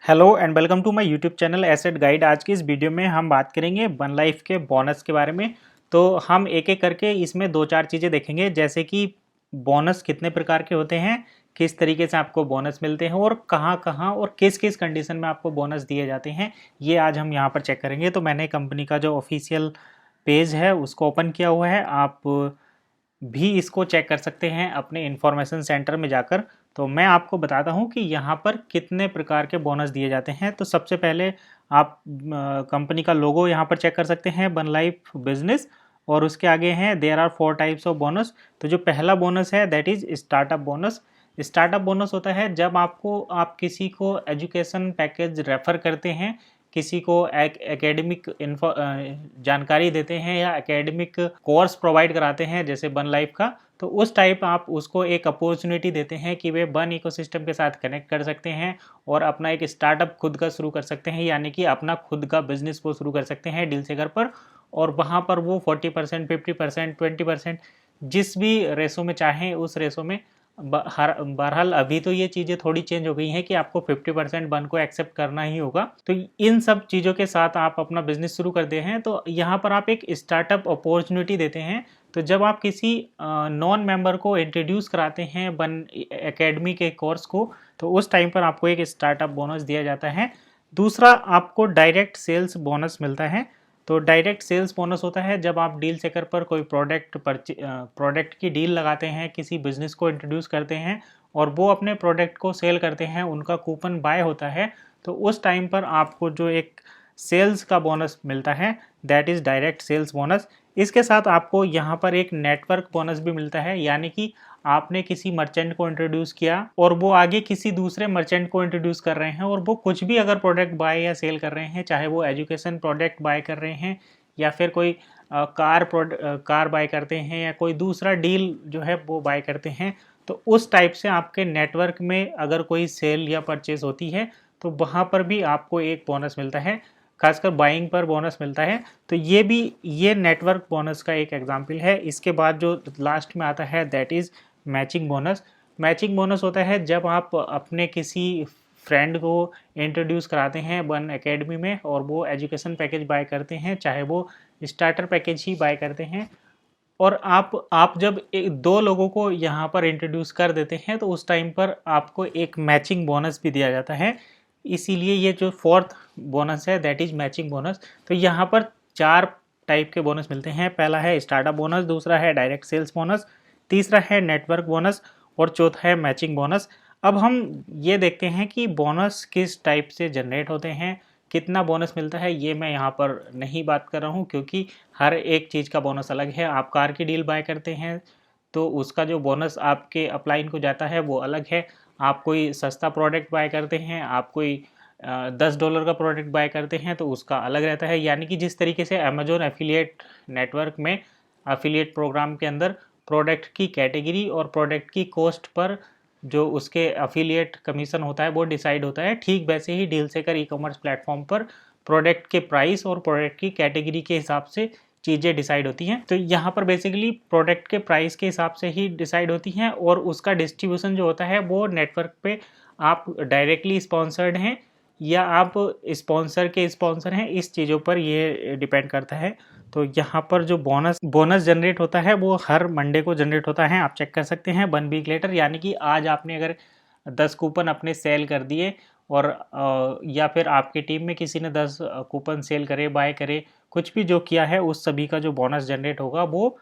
Hello and welcome to my YouTube channel asset guide. आज की इस वीडियो में हम बात करेंगे वन लाइफ के बोनस के बारे में। तो हम एक एक करके इसमें दो चार चीज़ें देखेंगे, जैसे कि बोनस कितने प्रकार के होते हैं, किस तरीके से आपको बोनस मिलते हैं और कहाँ कहाँ और किस किस कंडीशन में आपको बोनस दिए जाते हैं, ये आज हम यहाँ पर चेक करेंगे। तो मैंने कंपनी का जो ऑफिशियल पेज है उसको ओपन किया हुआ है, आप भी इसको चेक कर सकते हैं अपने इंफॉर्मेशन सेंटर में जाकर। तो मैं आपको बताता हूं कि यहाँ पर कितने प्रकार के बोनस दिए जाते हैं। तो सबसे पहले आप कंपनी का लोगो यहाँ पर चेक कर सकते हैं, वन लाइफ बिजनेस, और उसके आगे हैं there are 4 types of bonus. तो जो पहला बोनस है that is startup bonus. Startup bonus होता है जब आप किसी को एजुकेशन पैकेज रेफर करते हैं, किसी को एकेडमिक जानकारी देते हैं या एकेडमिक कोर्स प्रोवाइड कराते हैं जैसे वन लाइफ का, तो उस टाइप आप उसको एक अपॉर्चुनिटी देते हैं कि वे वन इकोसिस्टम के साथ कनेक्ट कर सकते हैं और अपना एक स्टार्टअप खुद का शुरू कर सकते हैं, यानी कि अपना खुद का बिजनेस को शुरू कर सकते हैं डील सेकर पर। और वहाँ पर वो 40%, 50%, 20% जिस भी रेशो में चाहें उस रेशो में। बहरहाल अभी तो ये चीज़ें थोड़ी चेंज हो गई हैं कि आपको 50% बन को एक्सेप्ट करना ही होगा। तो इन सब चीज़ों के साथ आप अपना बिजनेस शुरू करते हैं, तो यहाँ पर आप एक स्टार्टअप अपॉर्चुनिटी देते हैं। तो जब आप किसी नॉन मेंबर को इंट्रोड्यूस कराते हैं वन एकेडमी के कोर्स को, तो उस टाइम पर आपको एक स्टार्टअप बोनस दिया जाता है। दूसरा, आपको डायरेक्ट सेल्स बोनस मिलता है। तो डायरेक्ट सेल्स बोनस होता है जब आप डील सेकर पर कोई प्रोडक्ट की डील लगाते हैं, किसी बिजनेस को इंट्रोड्यूस करते हैं और वो अपने प्रोडक्ट को सेल करते हैं, उनका कूपन बाय होता है, तो उस टाइम पर आपको जो एक सेल्स का बोनस मिलता है that is direct sales bonus. इसके साथ आपको यहाँ पर एक नेटवर्क बोनस भी मिलता है, यानी कि आपने किसी मर्चेंट को इंट्रोड्यूस किया और वो आगे किसी दूसरे मर्चेंट को इंट्रोड्यूस कर रहे हैं और वो कुछ भी अगर प्रोडक्ट बाय या सेल कर रहे हैं, चाहे वो एजुकेशन प्रोडक्ट बाय कर रहे हैं या फिर कोई कार बाय करते हैं या कोई दूसरा डील जो है वो बाय करते हैं, तो उस टाइप से आपके नेटवर्क में अगर कोई सेल या परचेज होती है तो वहाँ पर भी आपको एक बोनस मिलता है, खासकर बाइंग पर बोनस मिलता है। तो ये नेटवर्क बोनस का एक एग्जाम्पल है। इसके बाद जो लास्ट में आता है that is matching bonus. Matching bonus होता है जब आप अपने किसी फ्रेंड को इंट्रोड्यूस कराते हैं वन एकेडमी में और वो एजुकेशन पैकेज बाय करते हैं, चाहे वो स्टार्टर पैकेज ही बाय करते हैं, और आप जब दो लोगों को यहाँ पर इंट्रोड्यूस कर देते हैं तो उस टाइम पर आपको एक मैचिंग बोनस भी दिया जाता है। इसीलिए ये जो फोर्थ बोनस है दैट इज मैचिंग बोनस। तो यहाँ पर 4 टाइप के बोनस मिलते हैं। पहला है स्टार्टअप बोनस, दूसरा है डायरेक्ट सेल्स बोनस, तीसरा है नेटवर्क बोनस और चौथा है मैचिंग बोनस। अब हम ये देखते हैं कि बोनस किस टाइप से जनरेट होते हैं, कितना बोनस मिलता है। ये मैं यहाँ पर नहीं बात कर रहा हूँ क्योंकि हर एक चीज़ का बोनस अलग है। आप कार की डील बाय करते हैं तो उसका जो बोनस आपके अपलाइन को जाता है वो अलग है। आप कोई सस्ता प्रोडक्ट बाय करते हैं, आप कोई $10 का प्रोडक्ट बाय करते हैं तो उसका अलग रहता है। यानी कि जिस तरीके से अमेजोन एफिलिएट नेटवर्क में एफिलिएट प्रोग्राम के अंदर प्रोडक्ट की कैटेगरी और प्रोडक्ट की कॉस्ट पर जो उसके एफिलिएट कमीशन होता है वो डिसाइड होता है, ठीक वैसे ही डील सेकर ई कॉमर्स प्लेटफॉर्म पर प्रोडक्ट के प्राइस और प्रोडक्ट की कैटेगरी के हिसाब से चीज़ें डिसाइड होती हैं। तो यहाँ पर बेसिकली प्रोडक्ट के प्राइस के हिसाब से ही डिसाइड होती हैं और उसका डिस्ट्रीब्यूशन जो होता है वो नेटवर्क पे आप डायरेक्टली स्पॉन्सर्ड हैं या आप स्पॉन्सर के स्पॉन्सर हैं, इस चीज़ों पर ये डिपेंड करता है। तो यहाँ पर जो बोनस जनरेट होता है वो हर मंडे को जनरेट होता है, आप चेक कर सकते हैं 1 वीक लेटर। यानी कि आज आपने अगर 10 कूपन अपने सेल कर दिए और या फिर आपकी टीम में किसी ने 10 कूपन सेल करे, बाय करे, कुछ भी जो किया है उस सभी का जो बोनस जनरेट होगा वो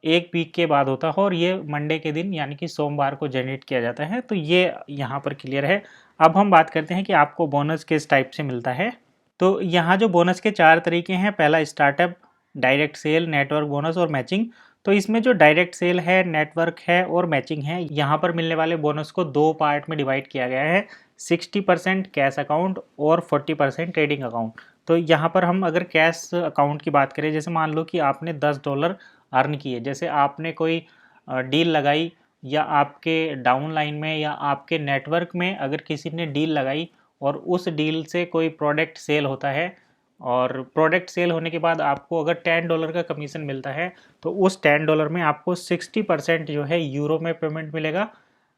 1 वीक के बाद होता है और ये मंडे के दिन यानी कि सोमवार को जनरेट किया जाता है। तो ये यहाँ पर क्लियर है। अब हम बात करते हैं कि आपको बोनस किस टाइप से मिलता है। तो यहाँ जो बोनस के 4 तरीके हैं, पहला startup, direct sale, network bonus और मैचिंग। तो इसमें जो डायरेक्ट सेल है, नेटवर्क है और मैचिंग है, यहाँ पर मिलने वाले बोनस को 2 पार्ट में डिवाइड किया गया है, 60% कैश अकाउंट और 40% ट्रेडिंग अकाउंट। तो यहाँ पर हम अगर कैश अकाउंट की बात करें, जैसे मान लो कि आपने $10 अर्न किए, जैसे आपने कोई डील लगाई या आपके डाउन लाइन में या आपके नेटवर्क में अगर किसी ने डील लगाई और उस डील से कोई प्रोडक्ट सेल होता है और प्रोडक्ट सेल होने के बाद आपको अगर $10 का कमीशन मिलता है तो उस $10 में आपको 60% जो है यूरो में पेमेंट मिलेगा।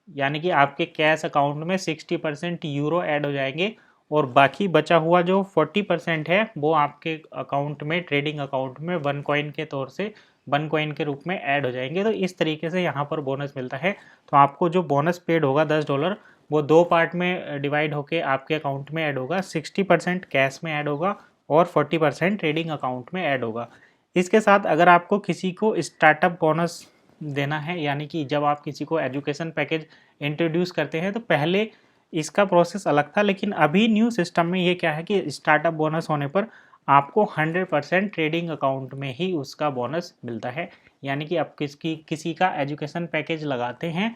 यानी कि आपके कैश अकाउंट में 60% यूरो ऐड हो जाएंगे और बाकी बचा हुआ जो 40% है वो आपके अकाउंट में, ट्रेडिंग अकाउंट में 1 कॉइन के तौर से 1 कॉइन के रूप में ऐड हो जाएंगे। तो इस तरीके से यहाँ पर बोनस मिलता है। तो आपको जो बोनस पेड होगा $10 वो 2 पार्ट में डिवाइड होके आपके अकाउंट में ऐड होगा। 60% कैश में ऐड होगा और 40% ट्रेडिंग अकाउंट में ऐड होगा। इसके साथ अगर आपको किसी को स्टार्टअप बोनस देना है, यानी कि जब आप किसी को एजुकेशन पैकेज इंट्रोड्यूस करते हैं तो पहले इसका प्रोसेस अलग था, लेकिन अभी न्यू सिस्टम में ये क्या है कि स्टार्टअप बोनस होने पर आपको 100% ट्रेडिंग अकाउंट में ही उसका बोनस मिलता है। यानी कि आप किसी का एजुकेशन पैकेज लगाते हैं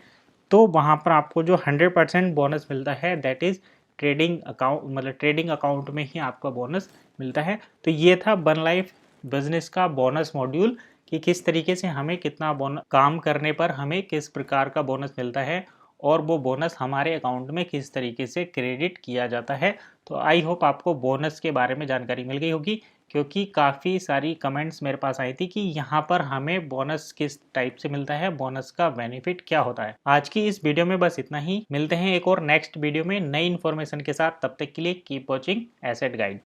तो वहाँ पर आपको जो 100% बोनस मिलता है दैट इज़ ट्रेडिंग अकाउंट, मतलब ट्रेडिंग अकाउंट में ही आपका बोनस मिलता है। तो ये था वन लाइफ बिजनेस का बोनस मॉड्यूल कि किस तरीके से हमें कितना बोनस, काम करने पर हमें किस प्रकार का बोनस मिलता है और वो बोनस हमारे अकाउंट में किस तरीके से क्रेडिट किया जाता है। तो आई होप आपको बोनस के बारे में जानकारी मिल गई होगी, क्योंकि काफ़ी सारी कमेंट्स मेरे पास आई थी कि यहाँ पर हमें बोनस किस टाइप से मिलता है, बोनस का बेनिफिट क्या होता है। आज की इस वीडियो में बस इतना ही। मिलते हैं एक और नेक्स्ट वीडियो में नई इन्फॉर्मेशन के साथ। तब तक के लिए कीप वॉचिंग एसेट गाइड।